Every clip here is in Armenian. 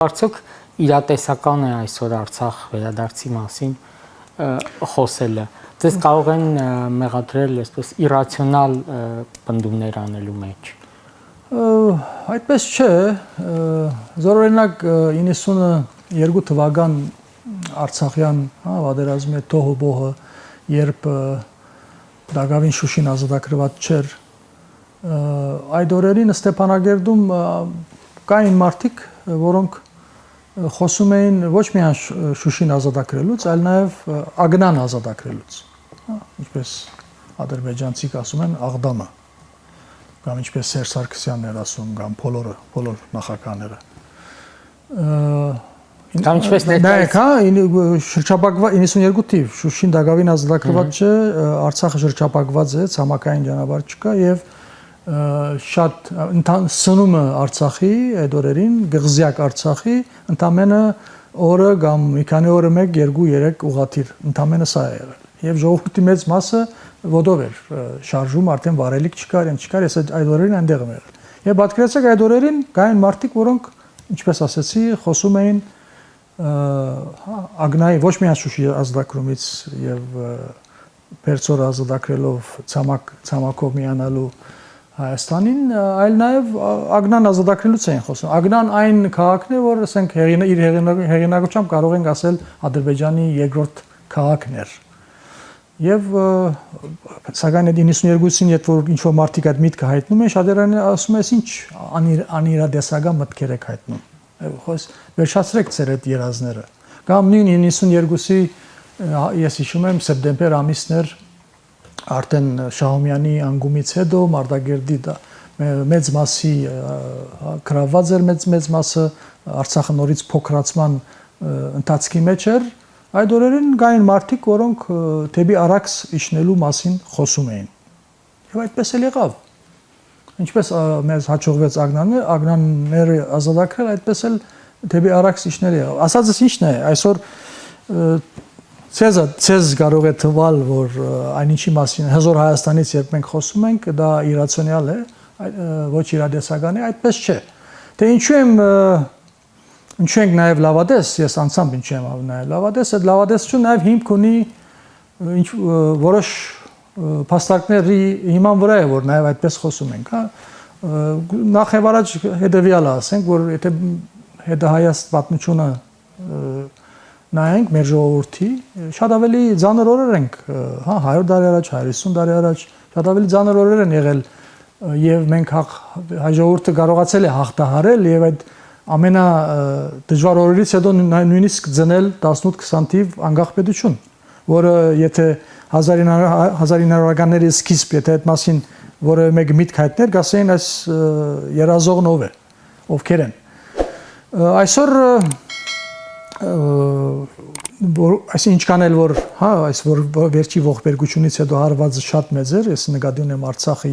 Արդյոք իրատեսական է այսօր Արցախ վերադարձի մասին խոսելը։ Ձեզ կարող են մեղադրել այսպես իրացիոնալ պնդումներ անելու մեջ։ Այդպես չէ, զորօրինակ 92 թվական Արցախյան պատերազմի տոհոբոհը, երբ Դագավին Շուշին ազատագրված չէր, այդ օրերին Ստեփանագերդում կային մարդիկ, որոնք խոսում էին ոչ միայն Շուշին ազատագրելուց, այլ նաև Ագնան ազատագրելուց, ինչպես ադրբեջանցիք ասում են Աղդամը, կամ ինչպես Սերժ Սարգսյանն էր ասում, կամ բոլոր նախագահները։ Կամ ինչպես շրջապակված 92 թիվ Շուշին Դագավին ազատագրված չէ, Արցախը շրջապակված է, ցամաքային ճանապարհ չկա եւ շատ սնումը Արցախի այդ օրերին, գղզյակ Արցախի, ընդամենը օրը կամ մի քանի օրը 1, 2, 3 ուղղաթիռ, ընդամենը սա է եղել։ Եվ ժողովրդի մեծ մասը ոտով էր շարժում, արդեն վարելիք չկար, չկար, ես այդ օրերին այնտեղ եմ եղել։ Եվ պատկերացրեք այդ օրերին կային մարդիկ, որոնք, ինչպես ասեցի, խոսում էին Ագնայի ոչ միայն Շուշի ազատագրումից եւ Պերցորը ազատագրելով ցամաքով միանալու Հայաստանին, այլ նաև Ագնան ազատագրելուց էին խոսում։ Ագնան այն քաղաքն է, որ ասենք իր հեղինակությամբ կարող ենք ասել Ադրբեջանի երկրորդ քաղաքն էր։ Եվ սակայն այդ 92-ին, երբ որ ինչ-որ մարդիկ այդ միտքը հայտնում են, շատերն ասում են, ինչ անիրադեսական մտքեր եք հայտնում։ Վերջացրեք ձեր այդ երազները։ Կամ նույն 92-ի ես հիշում եմ սեպտեմբեր ամիսներ արդեն Շահումյանի անկումից հետո Մարտակերտի մեծ մասի գրաված էր մեծ մասը Արցախը նորից փոքրացման ընթացքի մեջ էր այդ օրերին կային մարդիկ որոնք թեպի Արաքս իջնելու մասին խոսում էին եւ այդպես էլ եղավ ինչպես մեզ հաջողվեց Ագնանները ազատագրել այդպես էլ թեպի Արաքս իջնել եղավ ասածս ինչն է այսօր Ցեզ կարող է թվալ, որ այնինչի մասին հզոր Հայաստանից երբ մենք խոսում ենք, դա իրացիոնալ է, ոչ իրադեսական է, այդպես չէ։ Դե ինչու ենք նաև լավադես, ես անցամբ ինչու եմ նաև լավադես, այդ լավադեսությունը նաև հիմք ունի որոշ փաստարկների հիման վրա է, որ նաև այդպես խոսում ենք, հա։ Նախ եւ առաջ հետեւյալը ասենք, որ եթե հետահայաց պատմությունը նայենք մեր ժողովրդի, շատ ավելի ծանր օրեր ենք, հա 100 տարի առաջ, 150 տարի առաջ, շատ ավելի ծանր օրեր են եղել եւ մենք հայ ժողովուրդը կարողացել է հաղթահարել եւ այդ ամենադժվար օրերից հետո նույնիսկ ծնել 18-20 թիվ անկախ պետություն, որը եթե 1900-ականների սկիզբ, եթե այդ մասին որը մեկ միտք հայտներ, գասեին այս երազողն ով է, ովքեր են։ Այսօր այս ինչքան էլ որ հա այս որ վերջի ողբերգությունից հետո հարվածը շատ մեծ էր ես նկատի ունեմ Արցախի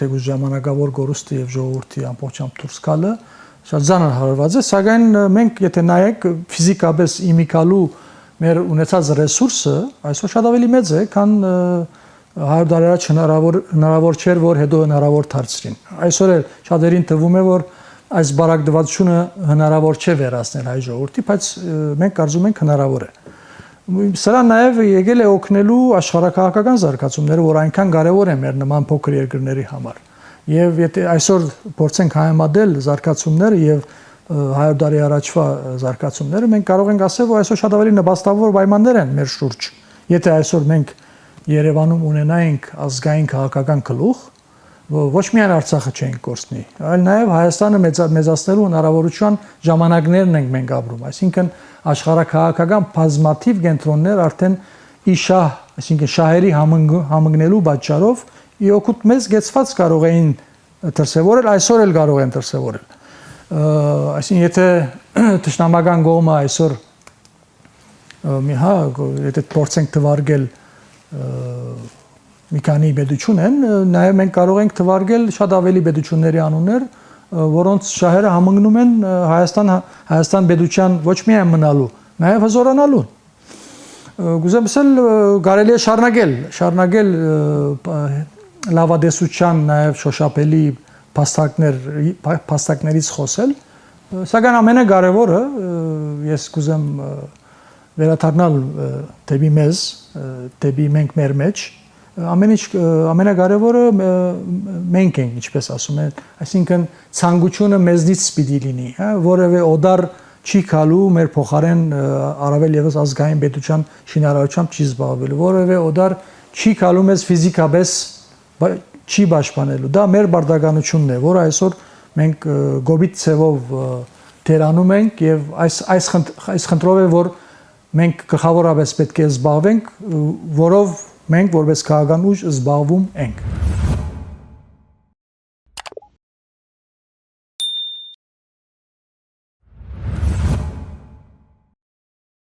թեկուզ ժամանակավոր գորուստի եւ ժողովրդի ամբողջությամբ դուրս գալը շատ ծանր հարված է սակայն մենք եթե նայենք ֆիզիկապես իմիկալու մեր ունեցած ռեսուրսը այսօր շատ ավելի մեծ է քան 100 տարի առաջ հնարավոր չէր որ հետո հնարավոր դարձրին այսօր էլ շատերին թվում է որ այս բարակդվածությունը հնարավոր չէ վերացնել հայ ժողովրդի, բայց մենք կարծում ենք հնարավոր է։ Սրա նաև եկել է օգնելու աշխարհակահաղական զարգացումները, որ այնքան կարևոր են մեր նման փոքր երկրների համար։ Եվ եթե այսօր փորձենք համեմատել զարգացումները եւ 100 տարի առաջվա զարգացումները, մենք կարող ենք ասել, որ այսօր շատ ավելի նպաստավոր պայմաններ են մեր շուրջ։ Եթե այսօր մենք Երևանում ունենայինք ազգային քաղաքական գլուխ, ոչ միայն Արցախը չենք կորցնի, այլ նաև Հայաստանը մեծացնելու հնարավորության ժամանակներն ենք մենք ապրում, այսինքն աշխարհակահաղական բազմաթիվ կենտրոններ արդեն իշահ, այսինքն շահերի համընկնելու պատճառով իօգուտ մեծ գեցված կարող էին դրսևորել, այսօր էլ կարող են դրսևորել։ Այսինքն եթե թշնամական կողմը այսօր եթե փորձենք թվարկել մի քանի պետություն են, նաև մենք կարող ենք թվարկել շատ ավելի պետությունների անուններ, որոնց շահերը համընկնում են Հայաստան պետության ոչ միայն մնալու, նաև հզորանալու։ Գուցե ասել կարելի է շարունակել լավադեսության նաև շոշափելի փաստարկներից խոսել, Սակայն ամենակարևորը ես կուզեմ վերադառնալ դեպի մեզ, դեպի մենք մեր մեջ, ամենակարևորը մենք ենք, ինչպես ասում են, այսինքն ցանկությունը մեզնից պիտի լինի, հա, որևէ օդար չի գալու մեր փոխարեն առավել եւս ազգային պետության շինարարությամբ չի զբաղվելու, որևէ օդար չի գալու մեզ ֆիզիկապես չի պաշտպանելու։ Դա մեր բարդականությունն է, որը այսօր մենք գոբիտ ցևով դերանում ենք եւ այս խնդրով է որ մենք գլխավորապես պետք է զբաղվենք, որով մենք որպես քաղաքական ուժ զբաղվում ենք։